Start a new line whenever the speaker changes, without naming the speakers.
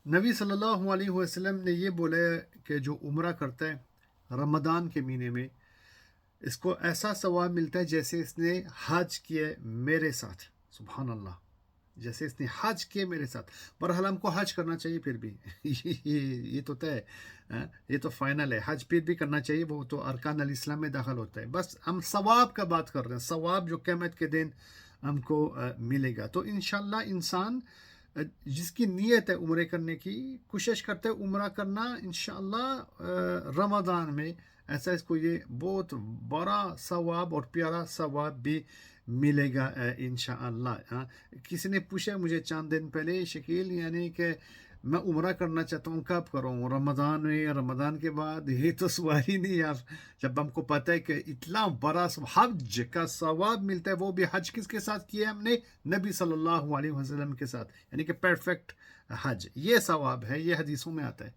نبی صلی اللہ علیہ وسلم نے یہ بولا ہے کہ جو عمرہ کرتا ہے رمضان کے مہینے میں، اس کو ایسا ثواب ملتا ہے جیسے اس نے حج کیے میرے ساتھ. سبحان اللہ. جیسے اس نے حج کیے میرے ساتھ. بہرحال ہم کو حج کرنا چاہیے پھر بھی. یہ تو طے ہے، یہ تو فائنل ہے. حج پھر بھی کرنا چاہیے، وہ تو ارکان الاسلام میں داخل ہوتا ہے. بس ہم ثواب کا بات کر رہے ہیں، ثواب جو قیامت کے دن ہم کو ملے گا. تو انشاءاللہ انسان جس کی نیت ہے عمرے کرنے کی، کوشش کرتے ہے عمرہ کرنا انشاءاللہ رمضان میں. ایسا اس کو یہ بہت بڑا ثواب اور پیارا ثواب بھی ملے گا انشاءاللہ. کسی نے پوچھا مجھے چند دن پہلے، شکیل یعنی کہ میں عمرہ کرنا چاہتا ہوں، کب کروں؟ رمضان میں؟ رمضان کے بعد؟ یہ تو سوال ہی نہیں یار. جب ہم کو پتہ ہے کہ اتنا بڑا حج کا ثواب ملتا ہے، وہ بھی حج کس کے ساتھ کیا ہم نے؟ نبی صلی اللہ علیہ وسلم کے ساتھ، یعنی کہ پرفیکٹ حج. یہ ثواب ہے، یہ حدیثوں میں آتا ہے.